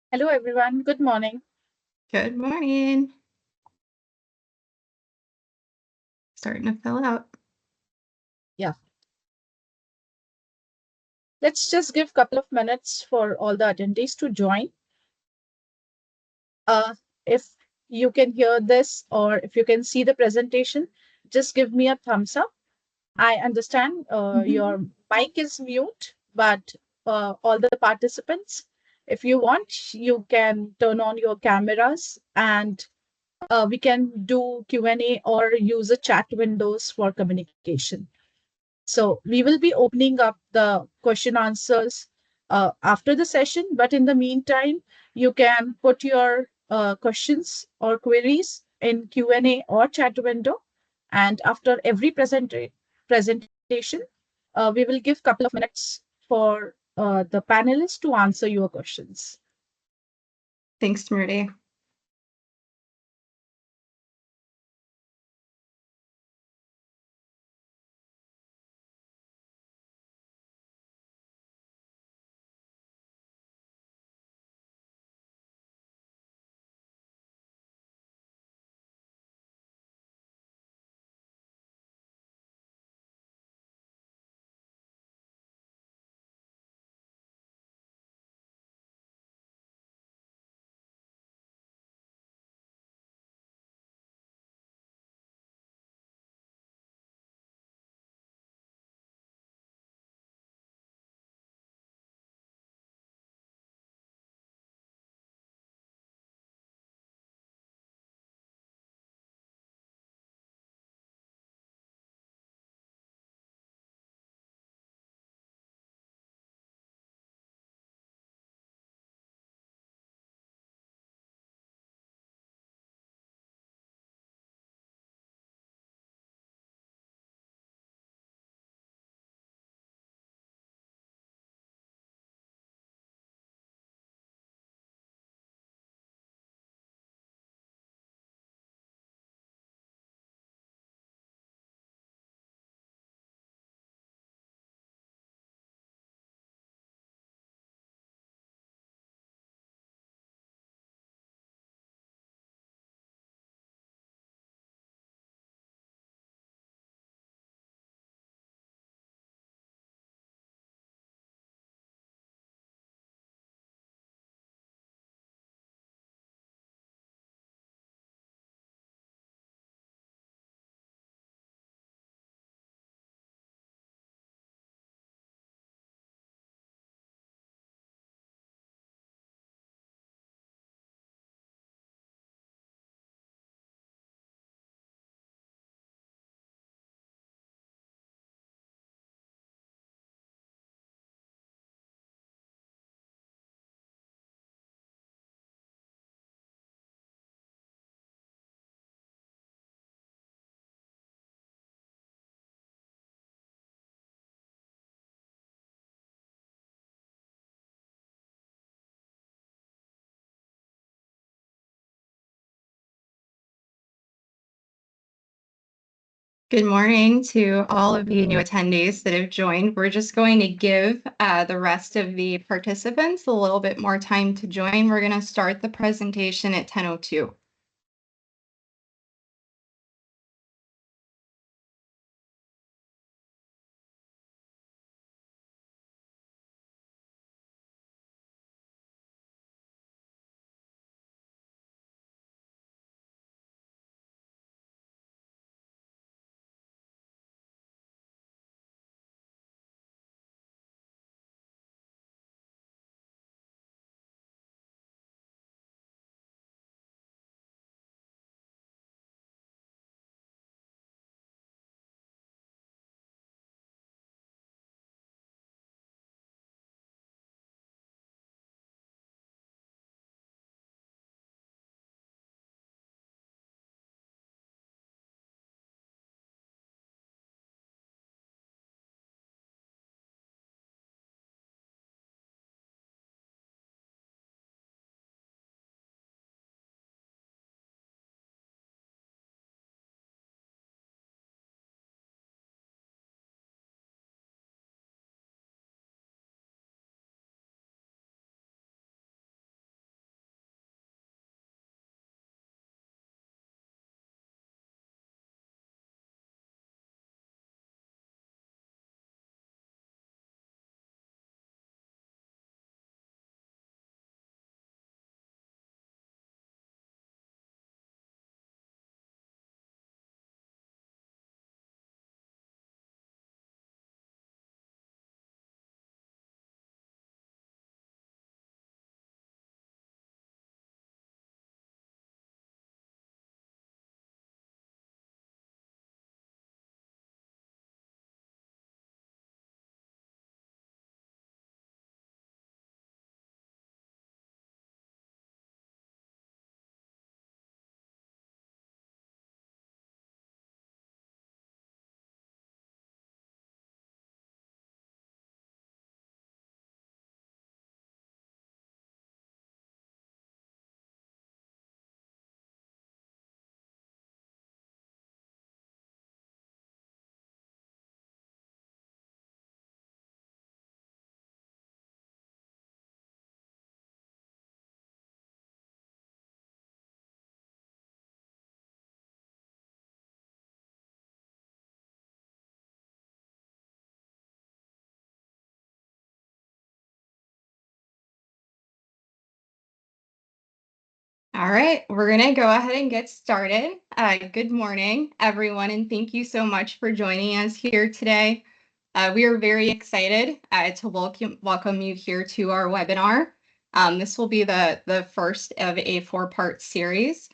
Hello, everyone. Good morning. Good morning. Starting to fill out. Yeah. Let's just give a couple of minutes for all the attendees to join. If you can hear this or if you can see the presentation, just give me a thumbs up. I understand your mic is mute, but all the participants, if you want, you can turn on your cameras and we can do Q&A or use a chat windows for communication. So we will be opening up the question answers after the session, but in the meantime, you can put your questions or queries in Q&A or chat window. And after every presentation, we will give couple of minutes for the panelists to answer your questions. Thanks, Smriti. Good morning to all of you new attendees that have joined. We're just going to give the rest of the participants a little bit more time to join. We're going to start the presentation at 10:02. All right, we're going to go ahead and get started. Good morning, everyone, and thank you so much for joining us here today. We are very excited to welcome you here to our webinar. This will be the first of a four-part series.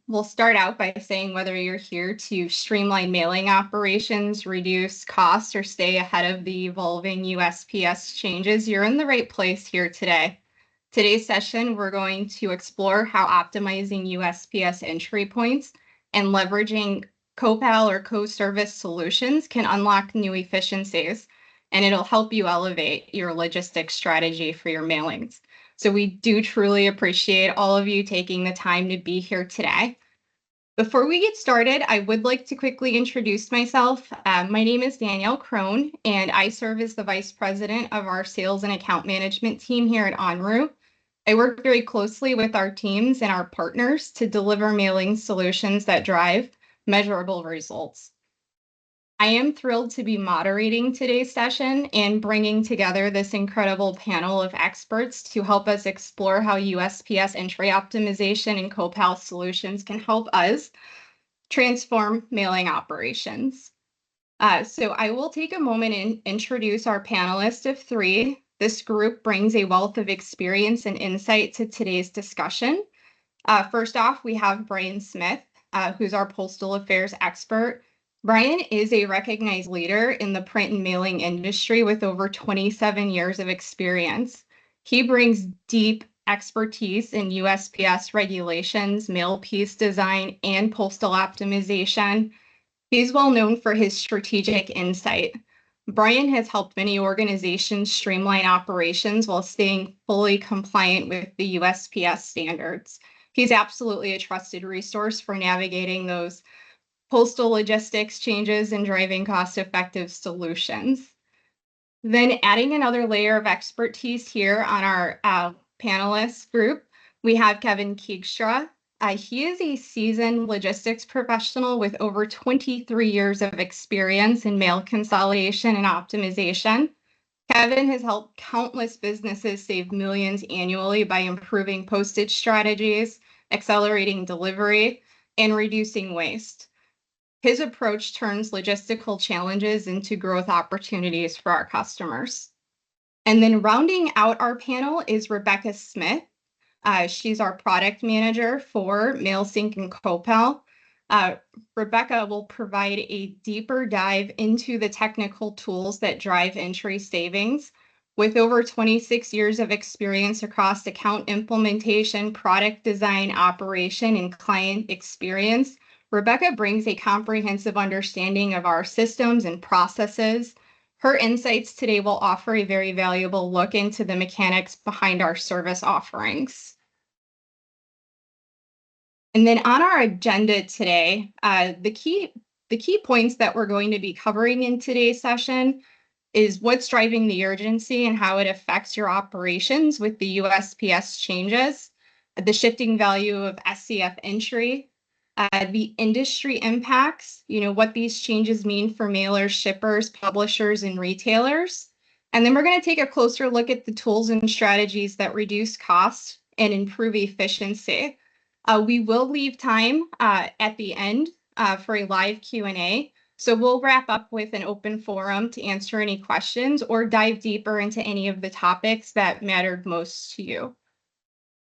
We'll start out by saying whether you're here to streamline mailing operations, reduce costs, or stay ahead of the evolving USPS changes, you're in the right place here today. Today's session, we're going to explore how optimizing USPS entry points and leveraging CoPal or co-service solutions can unlock new efficiencies, and it'll help you elevate your logistics strategy for your mailings. So we do truly appreciate all of you taking the time to be here today. Before we get started, I would like to quickly introduce myself. My name is Danielle Crone, and I serve as the Vice President of our Sales and Account Management team here at Enru. I work very closely with our teams and our partners to deliver mailing solutions that drive measurable results. I am thrilled to be moderating today's session and bringing together this incredible panel of experts to help us explore how USPS entry optimization and CoPal solutions can help us transform mailing operations. So I will take a moment and introduce our panelist of three. This group brings a wealth of experience and insight to today's discussion. First off, we have Brian Smith, who's our postal affairs expert. Brian is a recognized leader in the print and mailing industry with over 27 years of experience. He brings deep expertise in USPS regulations, mail piece design, and postal optimization. He's well known for his strategic insight. Brian has helped many organizations streamline operations while staying fully compliant with the USPS standards. He's absolutely a trusted resource for navigating those postal logistics changes and driving cost-effective solutions. Then adding another layer of expertise here on our panelist group, we have Kevin Keegstra. He is a seasoned logistics professional with over 23 years of experience in mail consolidation and optimization. Kevin has helped countless businesses save millions annually by improving postage strategies, accelerating delivery, and reducing waste. His approach turns logistical challenges into growth opportunities for our customers. And then rounding out our panel is Rebecca Smith. She's our product manager for MailSync and CoPal. Rebecca will provide a deeper dive into the technical tools that drive entry savings. With over 26 years of experience across account implementation, product design, operation, and client experience, Rebecca brings a comprehensive understanding of our systems and processes. Her insights today will offer a very valuable look into the mechanics behind our service offerings. And then on our agenda today, the key points that we're going to be covering in today's session is what's driving the urgency and how it affects your operations with the USPS changes, the shifting value of SCF entry, the industry impacts, what these changes mean for mailers, shippers, publishers, and retailers. And then we're going to take a closer look at the tools and strategies that reduce costs and improve efficiency. We will leave time at the end for a live Q&A. So we'll wrap up with an open forum to answer any questions or dive deeper into any of the topics that mattered most to you.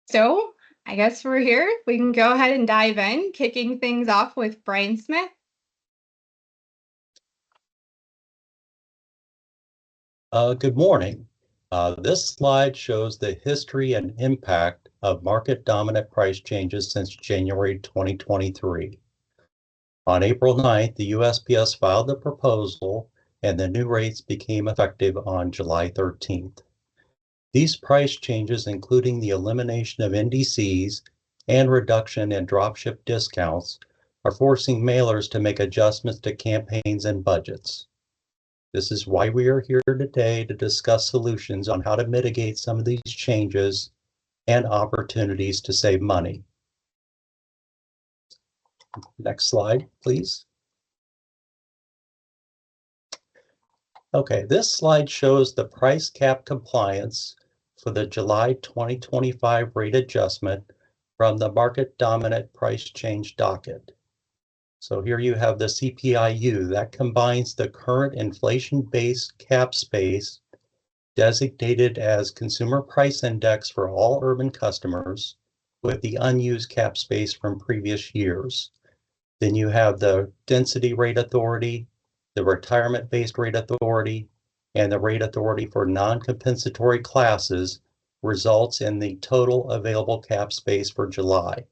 So I guess we're here. We can go ahead and dive in, kicking things off with Brian Smith. Good morning. This slide shows the history and impact of market dominant price changes since January 2023. On April 9th, the USPS filed the proposal and the new rates became effective on July 13th. These price changes, including the elimination of NDCs and reduction in dropship discounts, are forcing mailers to make adjustments to campaigns and budgets. This is why we are here today to discuss solutions on how to mitigate some of these changes and opportunities to save money. Next slide, please. Okay, this slide shows the price cap compliance for the July 2025 rate adjustment from the market dominant price change docket. So here you have the CPIU that combines the current inflation-based cap space designated as Consumer Price Index for all urban customers with the unused cap space from previous years. Then you have the Density Rate Authority, the Retirement-Based Rate Authority, and the Rate Authority for non-compensatory classes results in the total available cap space for July.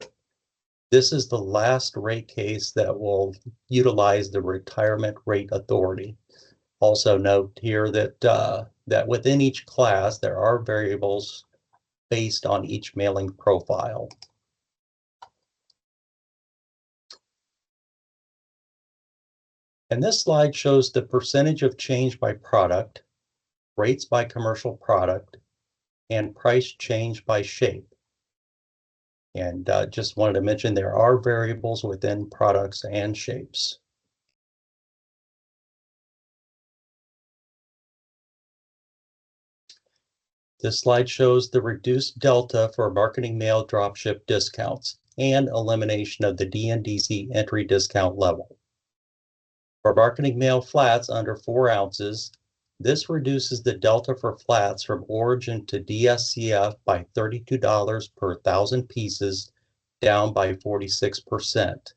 This is the last rate case that will utilize the Retirement Rate Authority. Also note here that that within each class, there are variables based on each mailing profile. And this slide shows the percentage of change by product, rates by commercial product, and price change by shape. And just wanted to mention there are variables within products and shapes. This slide shows the reduced delta for marketing mail dropship discounts and elimination of the NDC entry discount level. For marketing mail flats under 4 ounces, this reduces the delta for flats from origin to DSCF by $32 per 1,000 pieces, down by 46%.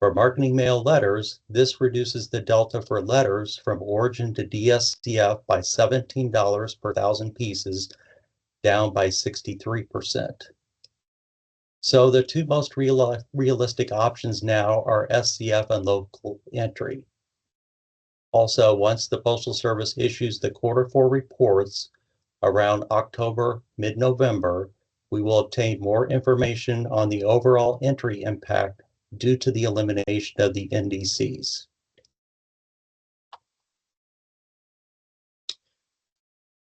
For marketing mail letters, this reduces the delta for letters from origin to DSCF by $17 per 1,000 pieces, down by 63%. So the two most realistic options now are SCF and local entry. Also, once the Postal Service issues the Q4 reports around October, mid-November, we will obtain more information on the overall entry impact due to the elimination of the NDCs.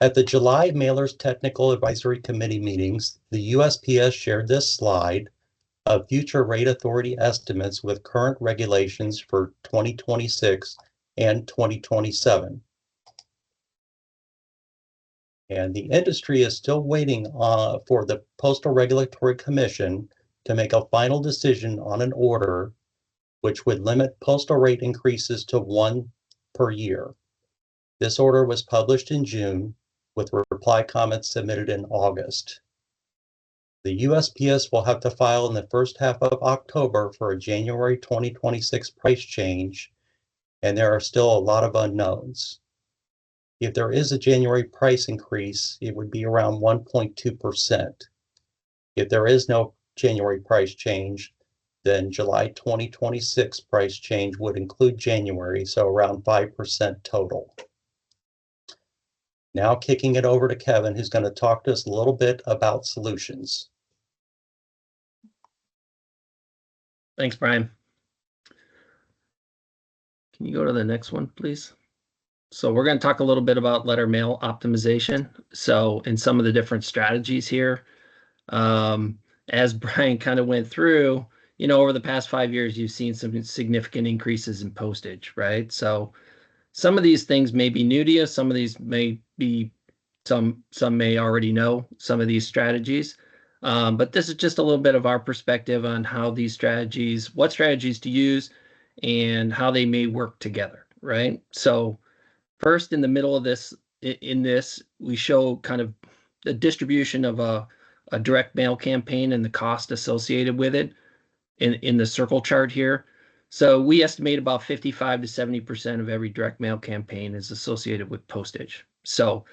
At the July Mailers Technical Advisory Committee meetings, the USPS shared this slide of future rate authority estimates with current regulations for 2026 and 2027. And the industry is still waiting for the Postal Regulatory Commission to make a final decision on an order which would limit postal rate increases to 1 per year. This order was published in June with reply comments submitted in August. The USPS will have to file in the first half of October for a January 2026 price change, and there are still a lot of unknowns. If there is a January price increase, it would be around 1.2%. If there is no January price change, then July 2026 price change would include January, so around 5% total. Now kicking it over to Kevin, who's going to talk to us a little bit about solutions. Thanks, Brian. Can you go to the next one, please? So we're going to talk a little bit about letter mail optimization. So in some of the different strategies here, as Brian kind of went through, you know, over the past 5 years, you've seen some significant increases in postage, right? So some of these things may be new to you. Some of these may be, some may already know some of these strategies. But this is just a little bit of our perspective on how these strategies, what strategies to use and how they may work together, right? So first, in the middle of this, we show kind of the distribution of a direct mail campaign and the cost associated with it in the circle chart here. So we estimate about 55 to 70% of every direct mail campaign is associated with postage. So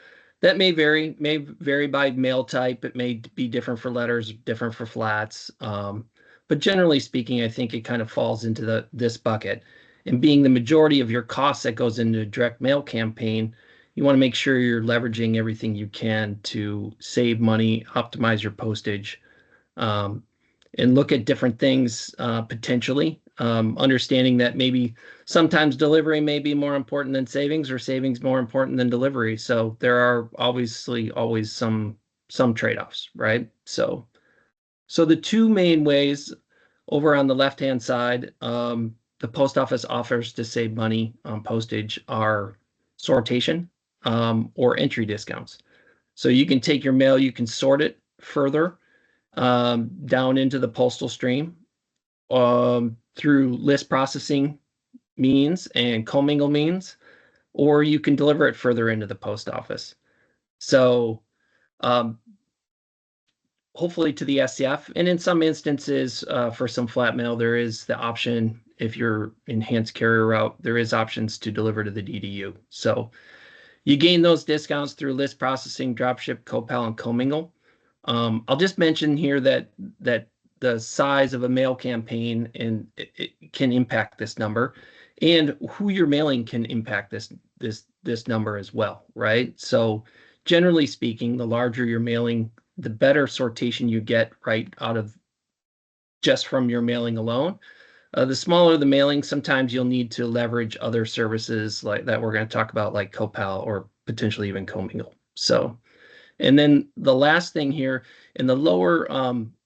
that may vary by mail type. It may be different for letters, different for flats. But generally speaking, I think it kind of falls into this bucket. And being the majority of your costs that goes into a direct mail campaign, you want to make sure you're leveraging everything you can to save money, optimize your postage, and look at different things potentially, understanding that maybe sometimes delivery may be more important than savings, or savings more important than delivery. So there are obviously always some trade-offs, right? So the two main ways over on the left-hand side, the post office offers to save money on postage are sortation or entry discounts. So you can take your mail, you can sort it further, down into the postal stream through list processing means and commingle means, or you can deliver it further into the post office. So hopefully to the SCF, and in some instances for some flat mail, there is the option, if you're enhanced carrier route, there is options to deliver to the DDU. So you gain those discounts through list processing, dropship, CoPal, and commingle. I'll just mention here that the size of a mail campaign and it can impact this number, and who you're mailing can impact this number as well, right? So generally speaking, the larger your mailing, the better sortation you get right out of just from your mailing alone. The smaller the mailing, sometimes you'll need to leverage other services like that we're going to talk about, like CoPal or potentially even commingle. So, and then the last thing here in the lower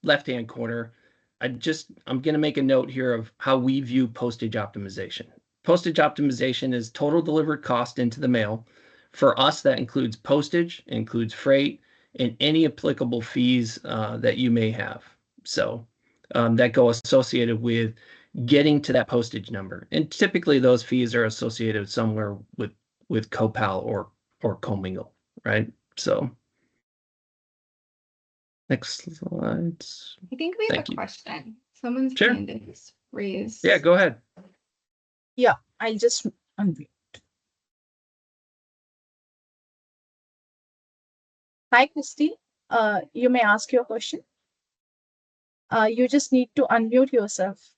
left-hand corner, I'm going to make a note here of how we view postage optimization. Postage optimization is total delivered cost into the mail. For us, that includes postage, includes freight, and any applicable fees that you may have. So that go associated with getting to that postage number. And typically those fees are associated somewhere with CoPal or commingle, right? So next slides. I think we have Thank a you. question. Someone's Sure. hand is raised. Yeah, go ahead. Yeah, I'll just unmute. Hi, Christy. You may ask your question. You just need to unmute yourself.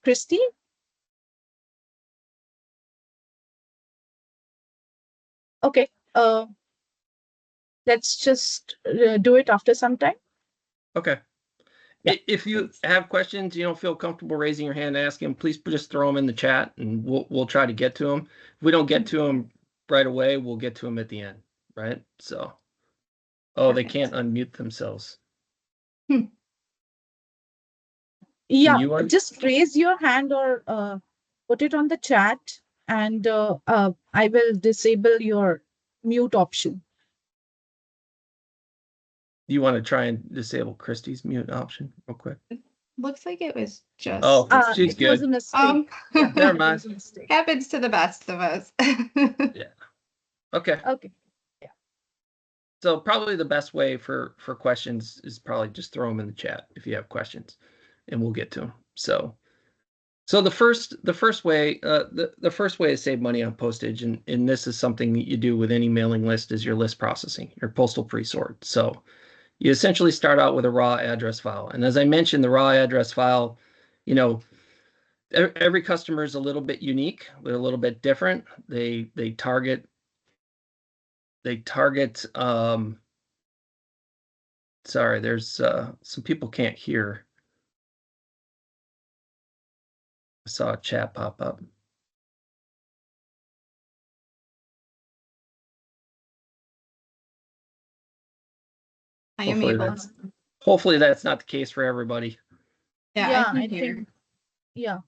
Christy? Okay. Let's just do it after some time. Okay. Yeah. If you have questions, you don't feel comfortable raising your hand and asking, please just throw them in the chat and we'll try to get to them. If we don't get to them right away, we'll get to them at the end, right? So, oh, Perfect. they can't unmute themselves. Yeah, you just raise your hand or put it on the chat, and I will disable your mute option. You want to try and disable Christy's mute option real quick? Looks like it was just. Oh, she's it was good. a mistake. Yeah, Never it mind. was a mistake. Happens to the best of us. Yeah. Okay. Okay. So probably the best way for questions is probably just throw them in the chat if you have questions, and we'll get to them. So the first way the first way to save money on postage, and this is something that you do with any mailing list, is your list processing, your postal pre-sort. So you essentially start out with a raw address file, and as I mentioned, the raw address file, you know, every customer is a little bit unique. They're a little bit different. They target. Sorry, there's some people can't hear. I saw a chat pop up. I am able. Hopefully that's not the case for everybody. Yeah, I hear. think. Yeah,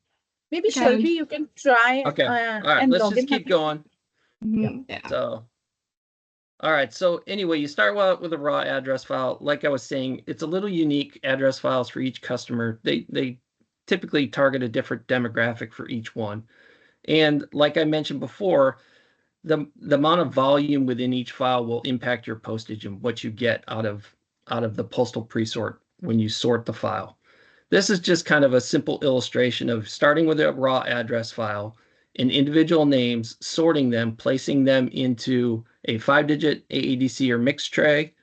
maybe Okay. Shelby, you can try. Okay. All right, and let's log just in. keep going. Yeah. So, all right. So anyway, you start with a raw address file. Like I was saying, it's a little unique address files for each customer. They typically target a different demographic for each one. And like I mentioned before, the amount of volume within each file will impact your postage and what you get out of the postal pre-sort when you sort the file. This is just kind of a simple illustration of starting with a raw address file in individual names, sorting them, placing them into a 5-digit AADC or mixed tray,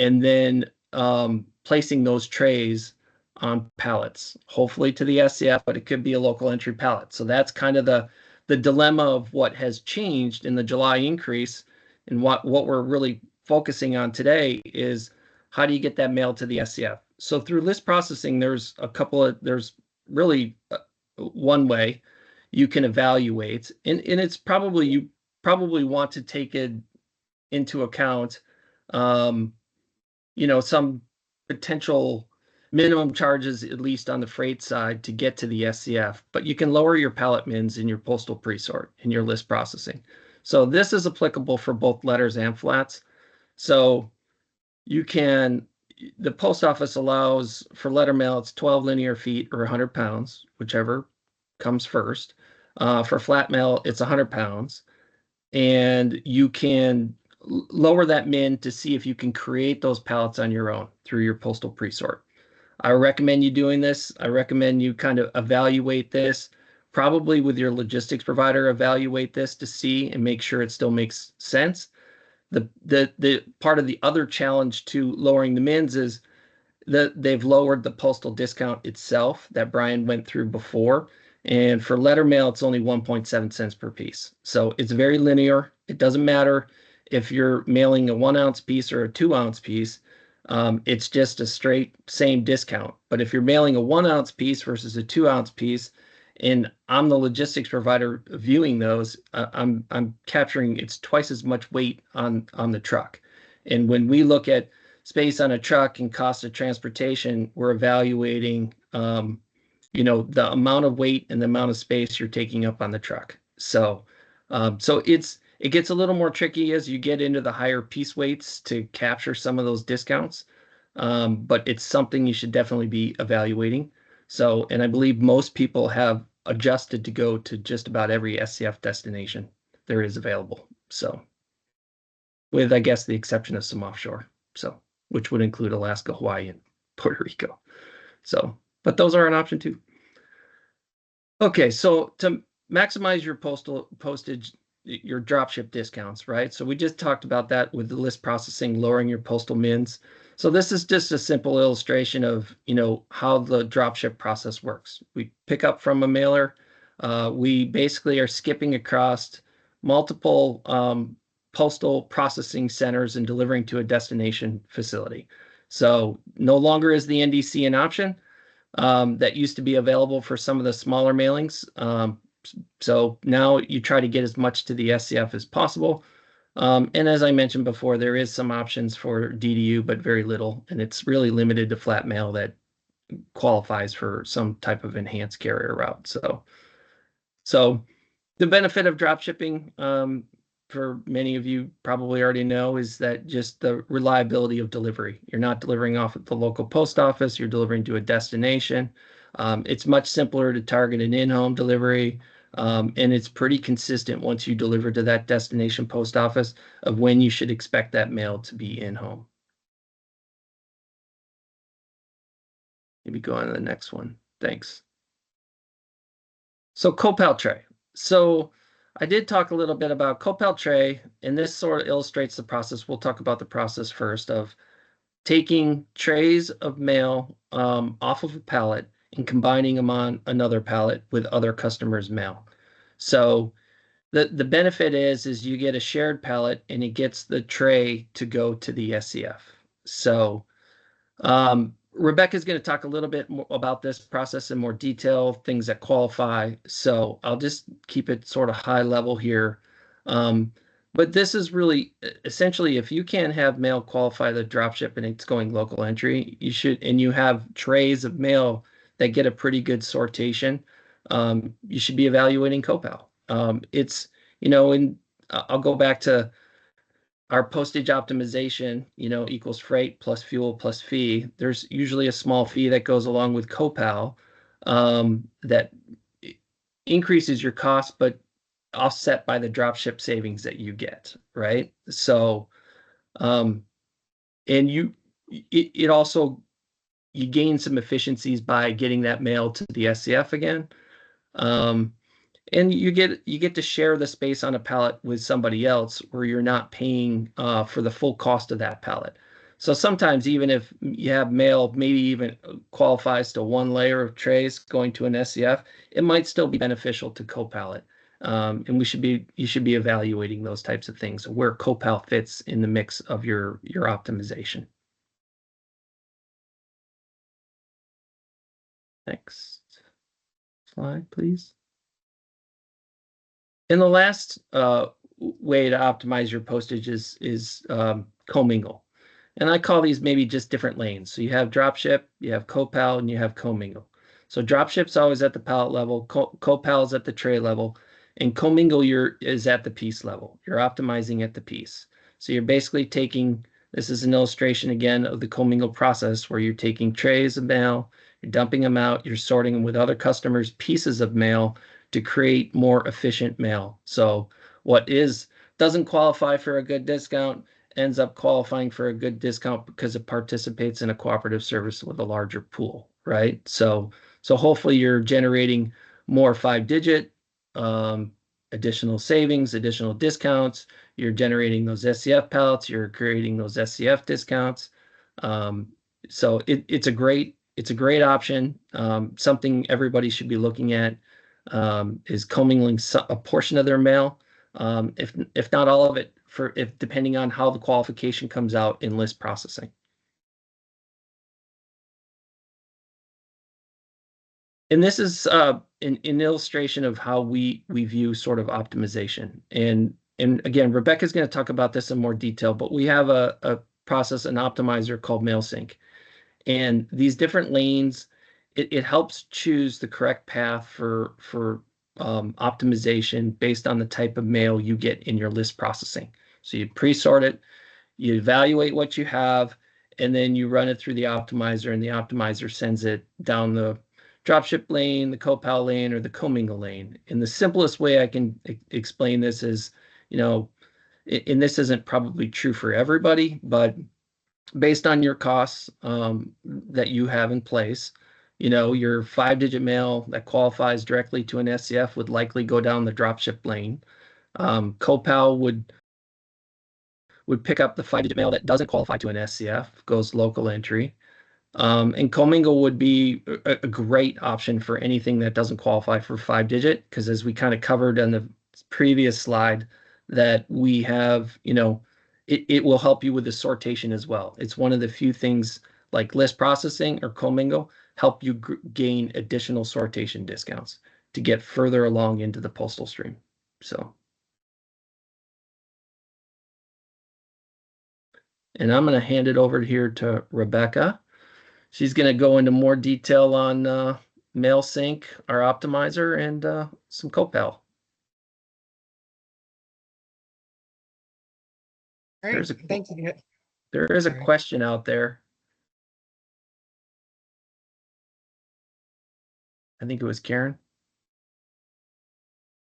and then placing those trays on pallets, hopefully to the SCF, but it could be a local entry pallet. So that's kind of the dilemma of what has changed in the July increase, and what we're really focusing on today is how do you get that mail to the SCF? So through list processing, there's really one way you can evaluate, and it's probably, you probably want to take it into account, some potential minimum charges, at least on the freight side, to get to the SCF, but you can lower your pallet mins in your postal pre-sort in your list processing. So this is applicable for both letters and flats. So you can, the post office allows for letter mail, it's 12 linear feet or 100 pounds, whichever comes first. For flat mail, it's 100 pounds. And you can lower that min to see if you can create those pallets on your own through your postal pre-sort. I recommend you doing this. I recommend you kind of evaluate this, probably with your logistics provider, evaluate this to see and make sure it still makes sense. The part of the other challenge to lowering the mins is that they've lowered the postal discount itself that Brian went through before. And for letter mail, it's only 1.7 cents per piece. So it's very linear. It doesn't matter if you're mailing a 1 ounce piece or a 2 ounce piece. It's just a straight same discount. But if you're mailing a 1 ounce piece versus a 2 ounce piece, and I'm the logistics provider viewing those, I'm capturing it's twice as much weight on the truck. And when we look at space on a truck and cost of transportation, we're evaluating, the amount of weight and the amount of space you're taking up on the truck. So it gets a little more tricky as you get into the higher piece weights to capture some of those discounts. But it's something you should definitely be evaluating. So, and I believe most people have adjusted to go to just about every SCF destination there is available. So, with, I guess, the exception of some offshore. So, which would include Alaska, Hawaii, and Puerto Rico. So, but those are an option too. Okay, so to maximize your postage, your dropship discounts, right? So we just talked about that with the list processing, lowering your postal mins. So this is just a simple illustration of, how the dropship process works. We pick up from a mailer. We basically are skipping across multiple postal processing centers and delivering to a destination facility. So no longer is the NDC an option. That used to be available for some of the smaller mailings. So now you try to get as much to the SCF as possible. And as I mentioned before, there is some options for DDU, but very little. And it's really limited to flat mail that qualifies for some type of enhanced carrier route. So the benefit of drop shipping, for many of you probably already know, is that just the reliability of delivery. You're not delivering off at the local post office, you're delivering to a destination. It's much simpler to target an in-home delivery, and it's pretty consistent once you deliver to that destination post office of when you should expect that mail to be in-home. Maybe go on to the next one. Thanks. So CoPal tray. So I did talk a little bit about CoPal tray, and this sort of illustrates the process. We'll talk about the process first of taking trays of mail off of a pallet and combining them on another pallet with other customers' mail. So the benefit is you get a shared pallet and it gets the tray to go to the SCF. So Rebecca's going to talk a little bit more about this process in more detail, things that qualify. So I'll just keep it sort of high level here. But this is really essentially, if you can't have mail qualify the dropship and it's going local entry, you should, and you have trays of mail that get a pretty good sortation, you should be evaluating CoPal. It's, and I'll go back to our postage optimization, equals freight plus fuel plus fee. There's usually a small fee that goes along with CoPal that increases your cost, but offset by the dropship savings that you get, right? So, and it also, you gain some efficiencies by getting that mail to the SCF again. And you get to share the space on a pallet with somebody else where you're not paying for the full cost of that pallet. So sometimes even if you have mail, maybe even qualifies to one layer of trays going to an SCF, it might still be beneficial to CoPal. And you should be evaluating those types of things, where CoPal fits in the mix of your optimization. Next slide, please. And the last way to optimize your postage is commingle. And I call these maybe just different lanes. So you have dropship, you have CoPal, and you have commingle. So dropship's always at the pallet level, CoPal is at the tray level, and commingle is at the piece level. You're optimizing at the piece. So you're basically taking, this is an illustration again of the commingle process where you're taking trays of mail, you're dumping them out, you're sorting them with other customers' pieces of mail to create more efficient mail. So what doesn't qualify for a good discount ends up qualifying for a good discount because it participates in a cooperative service with a larger pool, right? So hopefully you're generating more 5-digit additional savings, additional discounts. You're generating those SCF pallets. You're creating those SCF discounts. So it's a great option. Something everybody should be looking at is commingling a portion of their mail, if not all of it, depending on how the qualification comes out in list processing. And this is an illustration of how we view sort of optimization. And again, Rebecca's going to talk about this in more detail, but we have a process, an optimizer called MailSync. And these different lanes, it helps choose the correct path for optimization based on the type of mail you get in your list processing. So you pre-sort it, you evaluate what you have, and then you run it through the optimizer, and the optimizer sends it down the dropship lane, the CoPal lane, or the commingle lane. And the simplest way I can explain this is, and this isn't probably true for everybody, but based on your costs that you have in place, your 5-digit mail that qualifies directly to an SCF would likely go down the dropship lane. CoPal would pick up the 5-digit mail that doesn't qualify to an SCF, goes local entry. And commingle would be a great option for anything that doesn't qualify for 5-digit, because as we kind of covered on the previous slide, that we have, it will help you with the sortation as well. It's one of the few things like list processing or commingle help you gain additional sortation discounts to get further along into the postal stream. So. And I'm going to hand it over here to Rebecca. She's going to go into more detail on MailSync, our optimizer, and some CoPal. All right, thank you. There is a question out there. I think it was Karen.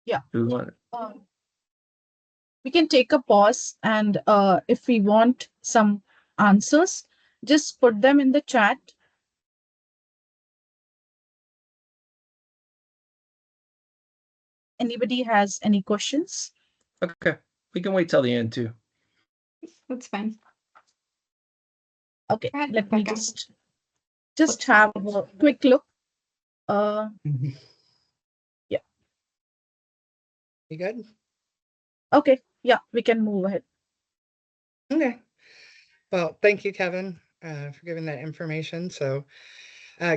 Yeah. Who wanted? We can take a pause, and if we want some answers, just put them in the chat. Anybody has any questions? Okay, we can wait till the end too. That's fine. Okay, ahead, let me Rebecca. just have a quick look. Yeah. You good? Okay, yeah, we can move ahead. Okay. Well, thank you, Kevin, for giving that information. So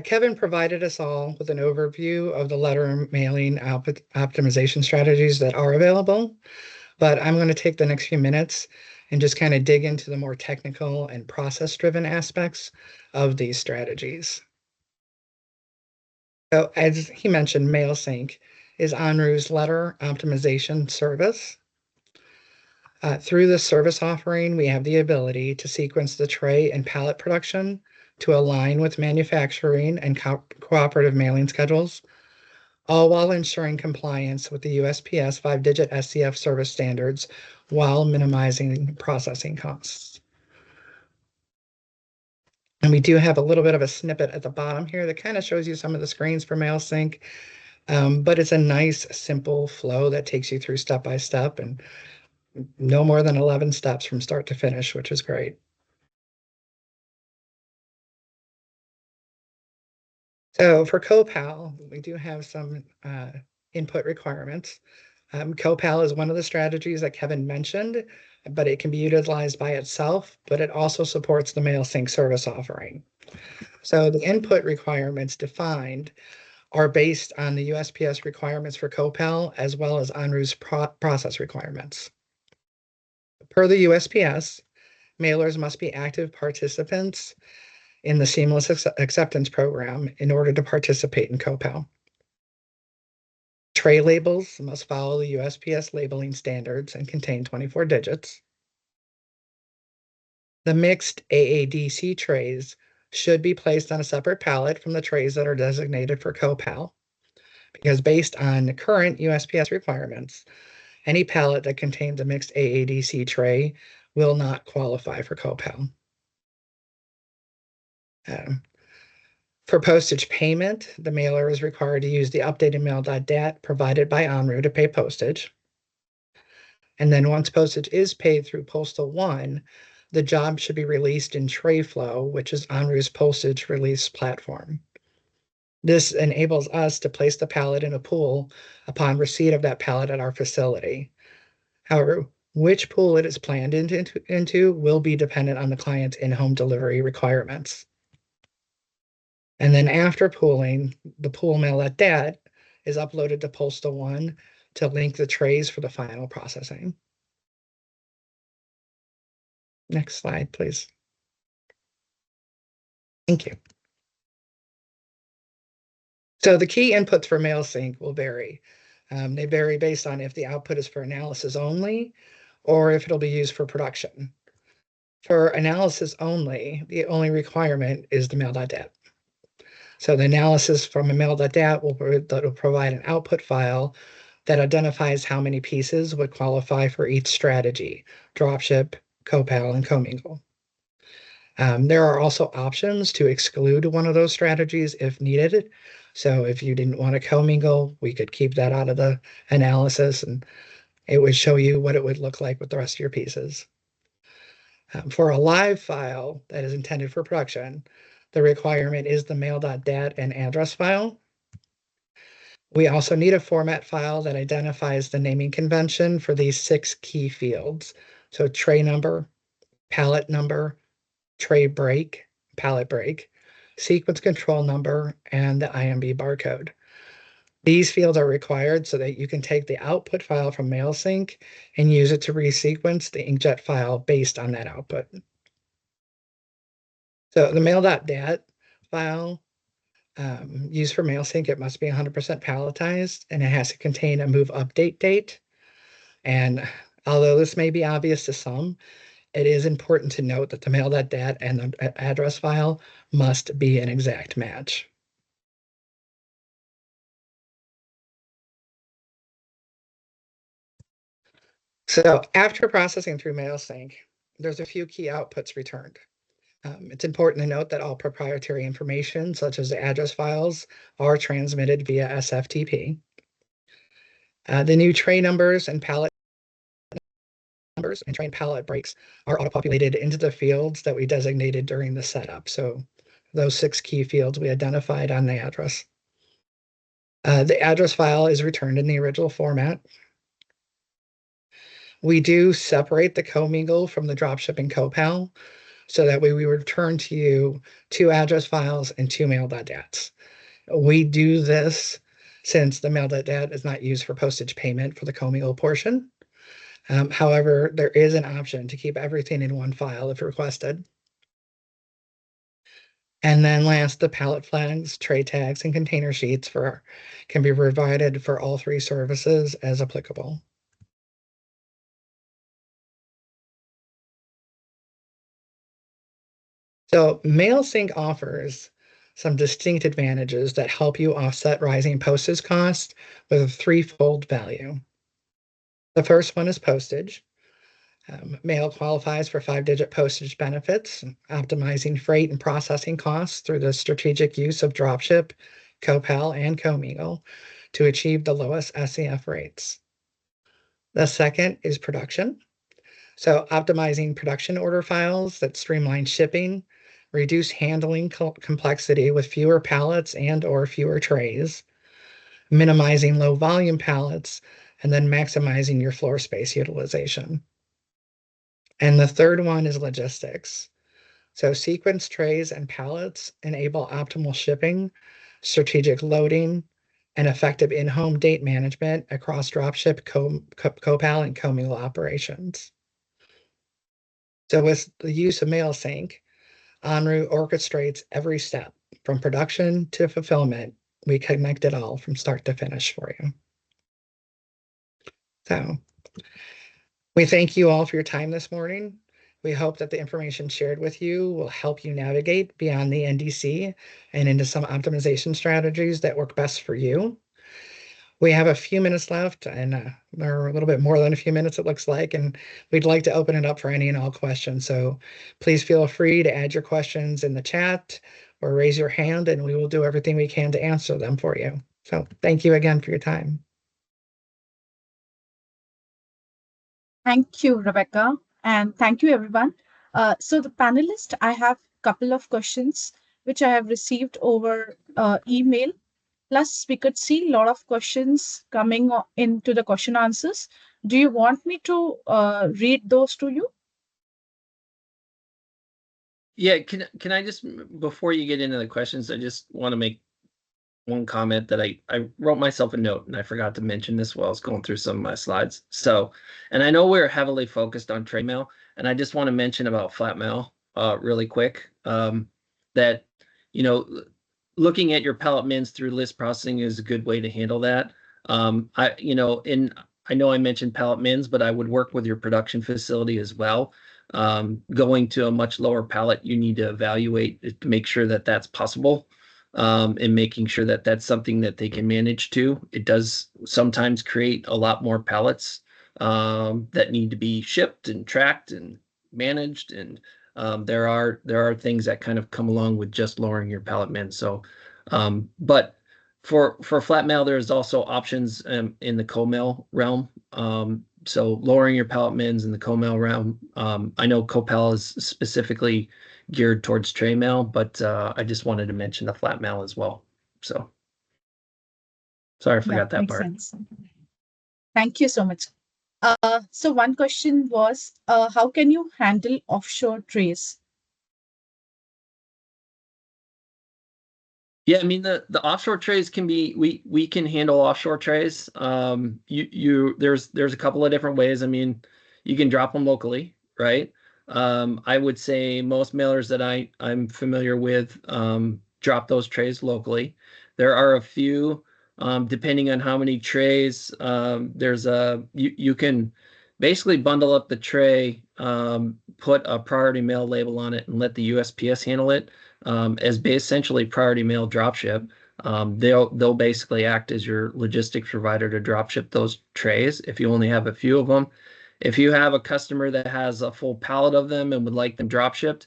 Kevin provided us all with an overview of the letter mailing optimization strategies that are available, but I'm going to take the next few minutes and just kind of dig into the more technical and process-driven aspects of these strategies. So as he mentioned, MailSync is Enru's letter optimization service. Through this service offering, we have the ability to sequence the tray and pallet production to align with manufacturing and cooperative mailing schedules, all while ensuring compliance with the USPS 5-digit SCF service standards while minimizing processing costs. And we do have a little bit of a snippet at the bottom here that kind of shows you some of the screens for MailSync, but it's a nice, simple flow that takes you through step by step and no more than 11 steps from start to finish, which is great. So for CoPal, we do have some input requirements. CoPal is one of the strategies that Kevin mentioned, but it can be utilized by itself, but it also supports the MailSync service offering. So the input requirements defined are based on the USPS requirements for CoPal, as well as Enru's process requirements. Per the USPS, mailers must be active participants in the Seamless Acceptance Program in order to participate in CoPal. Tray labels must follow the USPS labeling standards and contain 24 digits. The mixed AADC trays should be placed on a separate pallet from the trays that are designated for CoPal, because based on current USPS requirements, any pallet that contains a mixed AADC tray will not qualify for CoPal. For postage payment, the mailer is required to use the updated mail.dat provided by Enru to pay postage. And then once postage is paid through Postal One, the job should be released in TrayFlow, which is Enru's postage release platform. This enables us to place the pallet in a pool upon receipt of that pallet at our facility. However, which pool it is planned into will be dependent on the client's in-home delivery requirements. And then after pooling, the pool mail.dat is uploaded to Postal One to link the trays for the final processing. Next slide, please. Thank you. So the key inputs for MailSync will vary. They vary based on if the output is for analysis only or if it'll be used for production. For analysis only, the only requirement is the mail.dat. So the analysis from a mail.dat will provide an output file that identifies how many pieces would qualify for each strategy: dropship, CoPal, and commingle. There are also options to exclude one of those strategies if needed. So if you didn't want to commingle, we could keep that out of the analysis and it would show you what it would look like with the rest of your pieces. For a live file that is intended for production, the requirement is the mail.dat and address file. We also need a format file that identifies the naming convention for these 6 key fields. So tray number, pallet number, tray break, pallet break, sequence control number, and the IMB barcode. These fields are required so that you can take the output file from MailSync and use it to resequence the inkjet file based on that output. So the mail.dat file used for MailSync, it must be 100% palletized and it has to contain a move update date. And although this may be obvious to some, it is important to note that the mail.dat and the address file must be an exact match. So after processing through MailSync, there's a few key outputs returned. It's important to note that all proprietary information, such as the address files, are transmitted via SFTP. The new tray numbers and pallet numbers and tray and pallet breaks are auto-populated into the fields that we designated during the setup. So those 6 key fields we identified on the address. The address file is returned in the original format. We do separate the commingle from the dropshipping CoPal, so that way we return to you 2 address files and 2 mail.dats. We do this since the mail.dat is not used for postage payment for the commingle portion. However, there is an option to keep everything in one file if requested. And then last, the pallet flags, tray tags, and container sheets can be provided for all 3 services as applicable. So MailSync offers some distinct advantages that help you offset rising postage costs with a 3-fold value. The first one is postage. Mail qualifies for 5-digit postage benefits, optimizing freight and processing costs through the strategic use of dropship, CoPal, and commingle to achieve the lowest SCF rates. The second is production. So optimizing production order files that streamline shipping, reduce handling complexity with fewer pallets and or fewer trays, minimizing low volume pallets, and then maximizing your floor space utilization. And the third one is logistics. So sequence trays and pallets enable optimal shipping, strategic loading, and effective in-home date management across dropship, CoPal, and commingle operations. So with the use of MailSync, Enru orchestrates every step from production to fulfillment. We connect it all from start to finish for you. So we thank you all for your time this morning. We hope that the information shared with you will help you navigate beyond the NDC and into some optimization strategies that work best for you. We have a few minutes left, and or a little bit more than a few minutes, it looks like, and we'd like to open it up for any and all questions. So please feel free to add your questions in the chat or raise your hand, and we will do everything we can to answer them for you. So thank you again for your time. Thank you, Rebecca, and thank you, everyone. So the panelists, I have a couple of questions which I have received over email. Plus, we could see a lot of questions coming into the question answers. Do you want me to read those to you? Yeah, can I just, before you get into the questions, I just want to make one comment that I wrote myself a note and I forgot to mention this while I was going through some of my slides. So, and I know we're heavily focused on tray mail, and I just want to mention about flat mail really quick, that, you know, looking at your pallet mins through list processing is a good way to handle that. I know I mentioned pallet mins, but I would work with your production facility as well. Going to a much lower pallet, you need to evaluate to make sure that that's possible. And making sure that that's something that they can manage too. It does sometimes create a lot more pallets that need to be shipped and tracked and managed, and there are things that kind of come along with just lowering your pallet min. So, but for flat mail, there's also options in the CoMail realm. So lowering your pallet mins in the CoMail realm. I know CoPal is specifically geared towards tray mail, but I just wanted to mention the flat mail as well. So sorry, I forgot that makes part. sense. Thank you so much. So one question was, how can you handle offshore trays? Yeah, I mean the offshore trays can be, we can handle offshore trays. There's a couple of different ways. I mean, you can drop them locally, right? I would say most mailers that I'm familiar with drop those trays locally. There are a few, depending on how many trays. You can basically bundle up the tray, put a priority mail label on it, and let the USPS handle it. As essentially priority mail dropship. They'll basically act as your logistics provider to dropship those trays if you only have a few of them. If you have a customer that has a full pallet of them and would like them dropshipped,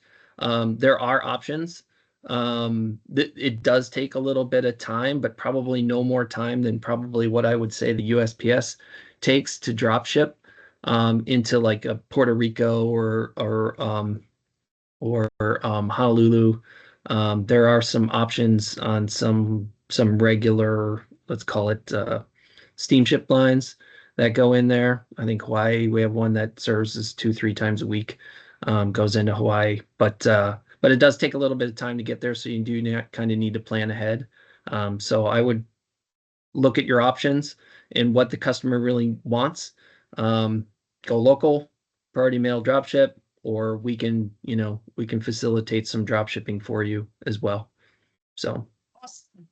there are options. It does take a little bit of time, but probably no more time than probably what I would say the USPS takes to dropship into like a Puerto Rico or Honolulu. There are some options on some regular, let's call it steamship lines that go in there. I think Hawaii, we have one that serves us 2-3 times a week, goes into Hawaii, but it does take a little bit of time to get there, so you do kind of need to plan ahead. So I would look at your options and what the customer really wants. Go local, priority mail dropship, or we can facilitate some drop shipping for you as well. So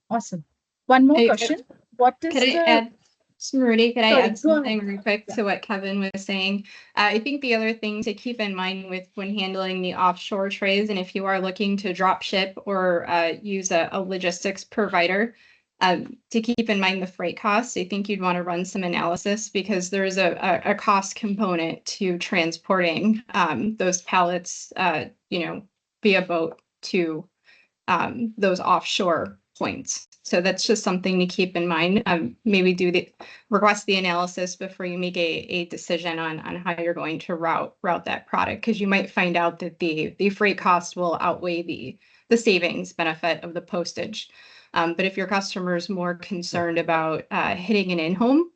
Awesome. One more Hey, question. What is Could I the add, Rudy, could I Sorry, add go something ahead. real quick Yeah. to what Kevin was saying? I think the other thing to keep in mind with when handling the offshore trays, and if you are looking to drop ship or use a logistics provider, to keep in mind the freight costs, I think you'd want to run some analysis because there's a cost component to transporting those pallets, via boat to those offshore points. So that's just something to keep in mind. Maybe request the analysis before you make a decision on how you're going to route that product, because you might find out that the freight cost will outweigh the savings benefit of the postage. But if your customer is more concerned about hitting an in-home,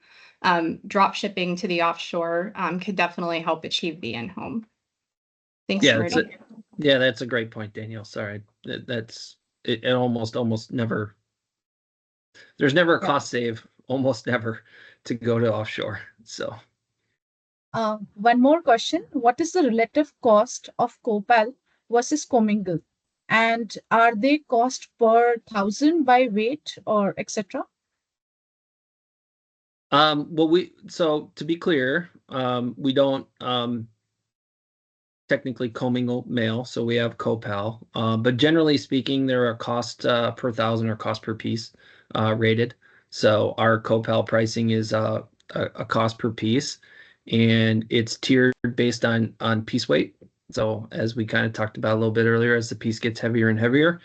drop shipping to the offshore could definitely help achieve the in-home. Thanks, yeah, Rudy. that's a great point, Danielle. Sorry, that's it. Almost never. There's never a cost save, almost never, to go to offshore. So One more question. What is the relative cost of CoPal versus Commingle? And are they cost per thousand by weight or etc.? Well, so to be clear, we don't technically commingle mail, so we have CoPal. But generally speaking, there are cost per thousand or cost per piece rated. So our CoPal pricing is a cost per piece, and it's tiered based on piece weight. So as we kind of talked about a little bit earlier, as the piece gets heavier and heavier,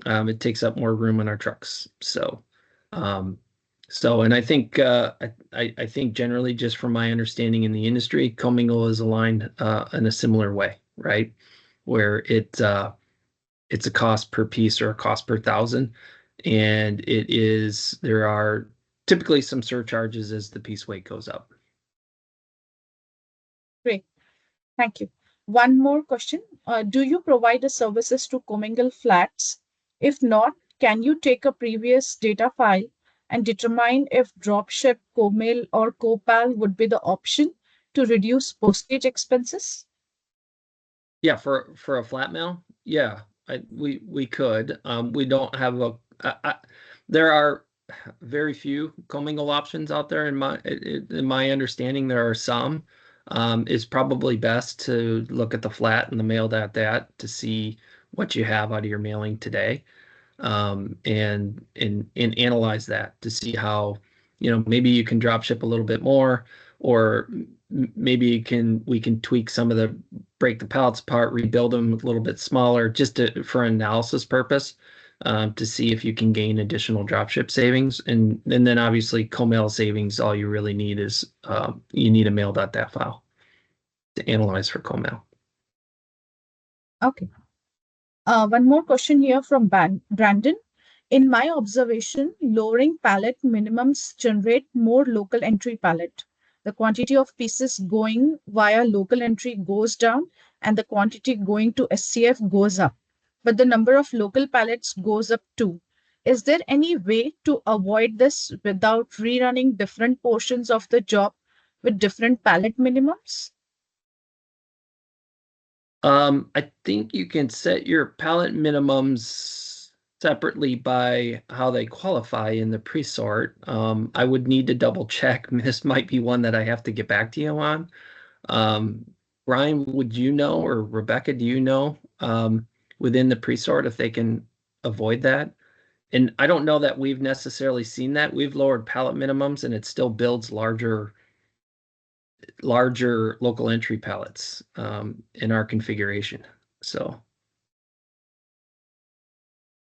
it takes up more room in our trucks. Um, and I think I think generally, just from my understanding in the industry, commingle is aligned in a similar way, right? Where it's a cost per piece or a cost per thousand, and there are typically some surcharges as the piece weight goes up. Great. Thank you. One more question. Do you provide the services to commingle flats? If not, can you take a previous data file and determine if dropship, comail, or copal would be the option to reduce postage expenses? Yeah, for a flat mail, yeah, we could. We don't have there are very few commingle options out there. In my understanding, there are some. It's probably best to look at the flat and the mailed at that to see what you have out of your mailing today, and analyze that to see how, maybe you can drop ship a little bit more, or maybe we can tweak some of break the pallets apart, rebuild them a little bit smaller, just for analysis purpose, to see if you can gain additional dropship savings. And then obviously co-mail savings, all you really need is you need a mail.dat file to analyze for co-mail. Okay. One more question here from Brandon. In my observation, lowering pallet minimums generate more local entry pallet. The quantity of pieces going via local entry goes down and the quantity going to SCF goes up. But the number of local pallets goes up too. Is there any way to avoid this without rerunning different portions of the job with different pallet minimums? I think you can set your pallet minimums separately by how they qualify in the pre-sort. I would need to double check. This might be one that I have to get back to you on. Brian, would you know, or Rebecca, do you know, within the pre-sort if they can avoid that? And I don't know that we've necessarily seen that. We've lowered pallet minimums and it still builds larger local entry pallets in our configuration. So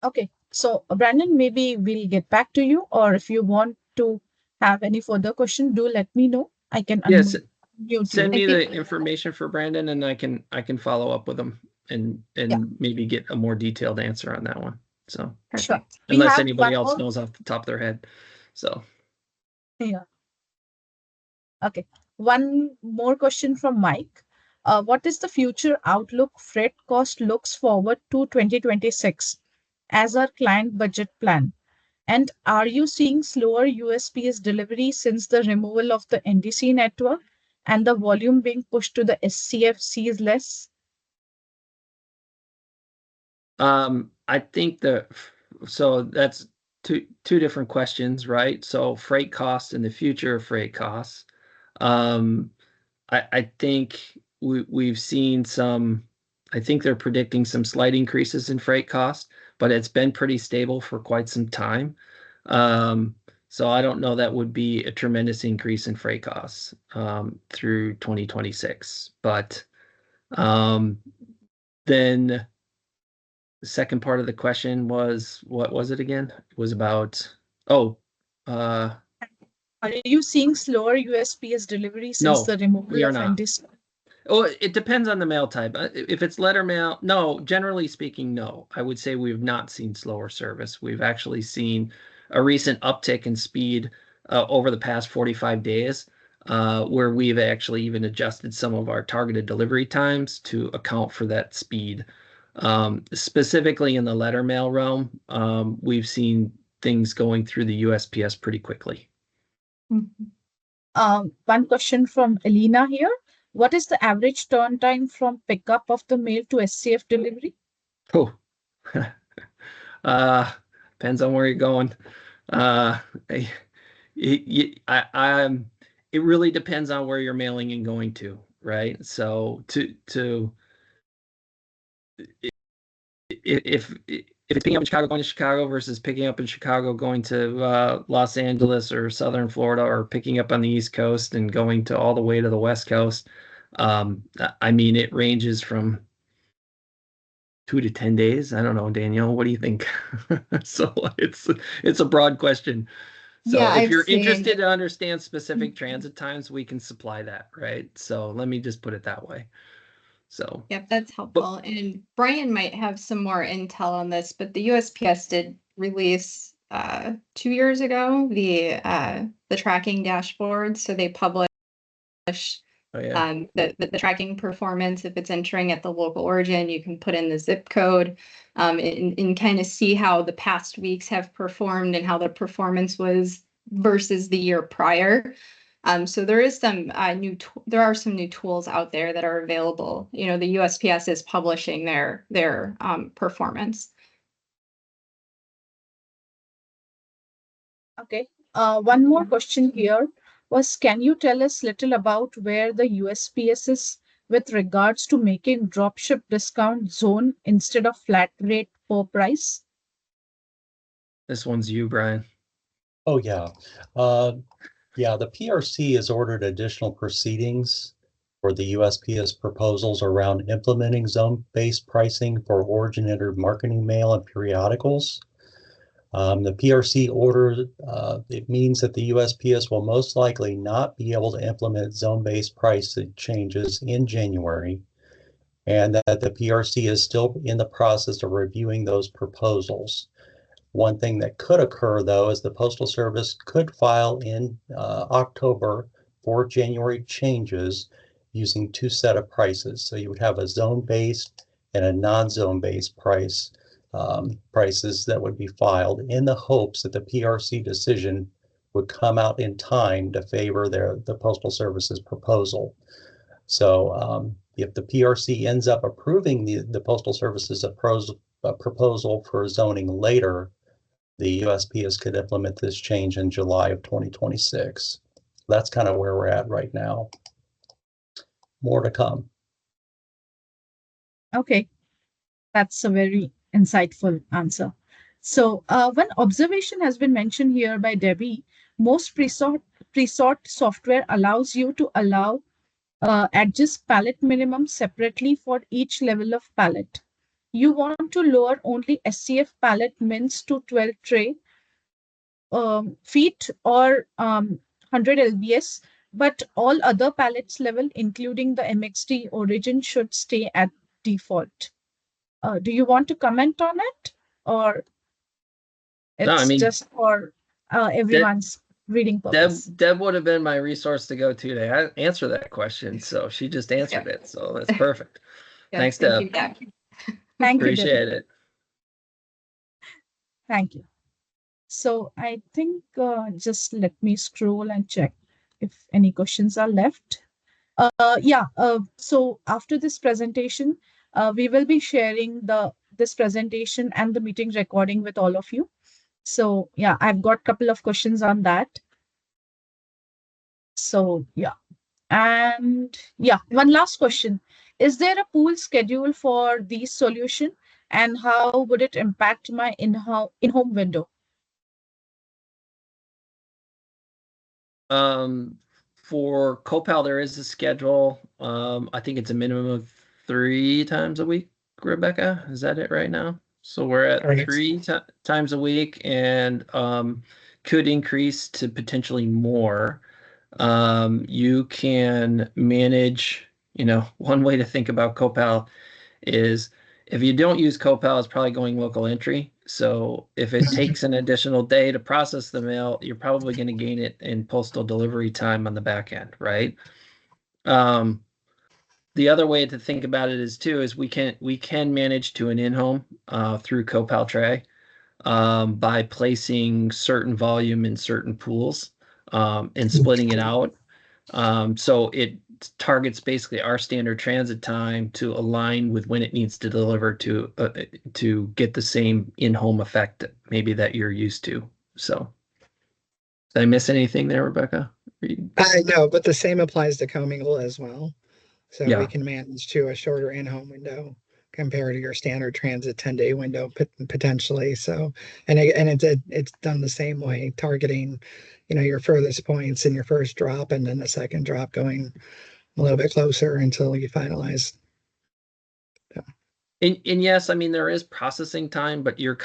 Okay, so Brandon, maybe we'll get back to you, or if you want to have any further question, do let me know. I can yes, unmute send you. me the information for Brandon, and I can follow up with him and maybe get a more detailed answer on that one. So Sure. unless anybody else knows off the top of their head. So yeah. Okay. One more question from Mike. What is the future outlook freight cost looks forward to 2026 as our client budget plan? And are you seeing slower USPS delivery since the removal of the NDC network and the volume being pushed to the SCFC is less? I think so that's two different questions, right? So freight costs and the future of freight costs. I think we've seen I think they're predicting some slight increases in freight costs, but it's been pretty stable for quite some time. So I don't know that would be a tremendous increase in freight costs through 2026. But then the second part of the question was, what was it again? It was about, Are you seeing slower USPS delivery since no, the removal we are of not. NDC? Oh, it depends on the mail type. If it's letter mail, no, generally speaking, no. I would say we've not seen slower service. We've actually seen a recent uptick in speed over the past 45 days, where we've actually even adjusted some of our targeted delivery times to account for that speed. Specifically in the letter mail realm, we've seen things going through the USPS pretty quickly. Mhm. One question from Elena here. What is the average turn time from pickup of the mail to SCF delivery? Oh, depends on where you're going. It, it really depends on where you're mailing and going to, right? So if it's picking up in Chicago, going to Chicago versus picking up in Chicago, going to Los Angeles or Southern Florida, or picking up on the East Coast and going to all the way to the West Coast, I mean, it ranges from 2 to 10 days. I don't know, Danielle, what do you think? So it's a broad question. So Yeah, if I've you're seen. interested to understand specific transit times, we can supply that, right? So let me just put it that way. So Yep, that's helpful. And Brian might have some more intel on this, but the USPS did release 2 years ago the tracking dashboard. So they publish oh yeah. the tracking performance. If it's entering at the local origin, you can put in the zip code and kind of see how the past weeks have performed and how the performance was versus the year prior. So there is some there are some new tools out there that are available. You know, the USPS is publishing their performance. Okay. One more question here was, can you tell us little about where the USPS is with regards to making dropship discount zone instead of flat rate per price? This one's you, Brian. Oh, yeah. Yeah, the PRC has ordered additional proceedings for the USPS proposals around implementing zone-based pricing for origin-entered marketing mail and periodicals. The PRC order, it means that the USPS will most likely not be able to implement zone-based price changes in January, and that the PRC is still in the process of reviewing those proposals. One thing that could occur, though, is the Postal Service could file in October for January changes using two set of prices. So you would have a zone-based and a non-zone-based prices that would be filed in the hopes that the PRC decision would come out in time to favor the Postal Service's proposal. So if the PRC ends up approving the Postal Service's proposal for zoning later, the USPS could implement this change in July of 2026. That's kind of where we're at right now. More to come. Okay, that's a very insightful answer. So, one observation has been mentioned here by Debbie. Most pre-sort software allows you to adjust pallet minimum separately for each level of pallet. You want to lower only SCF pallet mins to 12 tray feet or 100 lbs, but all other pallets level, including the MXD origin, should stay at default. Do you want to comment on it, or No, I it's mean, just for everyone's reading purpose? Deb would have been my resource to go to answer that question. So she just answered it. So that's perfect. Thanks, Thank you, Deb. Deb. Thank you, Debbie. Appreciate it. Thank you. So I think just let me scroll and check if any questions are left. So after this presentation, we will be sharing this presentation and the meeting recording with all of you. So yeah, I've got a couple of questions on that. So yeah. And yeah, one last question. Is there a pool schedule for these solution, and how would it impact my in-home window? For CoPal, there is a schedule. I think it's a minimum of 3 times a week, Rebecca. Is that it right now? So we're at Correct. 3 times a week, and could increase to potentially more. You can manage, one way to think about CoPal is if you don't use CoPal, it's probably going local entry. So if it takes an additional day to process the mail, you're probably going to gain it in postal delivery time on the back end, right? The other way to think about it is we can manage to an in-home through CoPal Tray by placing certain volume in certain pools and splitting it out. So it targets basically our standard transit time to align with when it needs to deliver to get the same in-home effect maybe that you're used to. So did I miss anything there, Rebecca? No, but the same applies to commingle as well. So Yeah. we can manage to a shorter in-home window compared to your standard transit 10-day window potentially. So, and it's done the same way, targeting, your furthest points in your first drop and then the second drop going a little bit closer until you finalize. And yes, I mean, there is processing time, but you're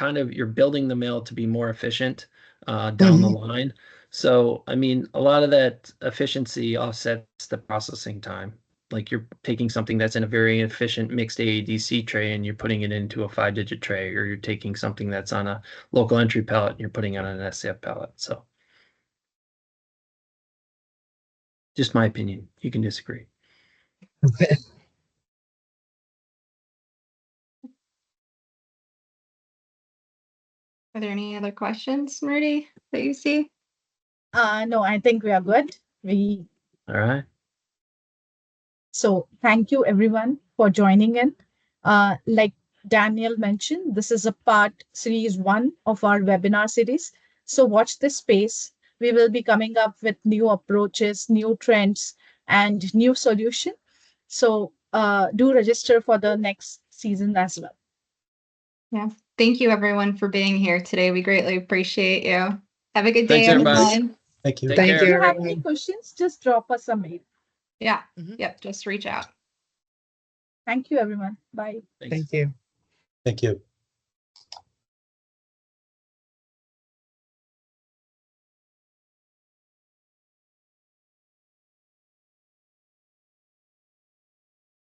building the mail to be more efficient down the line. So, I mean, a lot of that efficiency offsets the processing time. Like you're taking something that's in a very efficient mixed AADC tray and you're putting it into a 5-digit tray, or you're taking something that's on a local entry pallet and you're putting it on an SCF pallet. So just my opinion. You can disagree. Are there any other questions, Rudy, that you see? No, I think we are good. All right. So thank you everyone for joining in. Like Daniel mentioned, this is a part series 1 of our webinar series. So watch this space. We will be coming up with new approaches, new trends, and new solution. So do register for the next season as well. Yeah. Thank you everyone for being here today. We greatly appreciate you. Have a good day, Thanks, everybody. everyone. Thank you. Take Thank care. If you, you have any everyone. questions, just drop us a mail. Yeah. Mhm. Yep. Just reach out. Thank you, everyone. Bye. Thanks. Thank you. Thank you.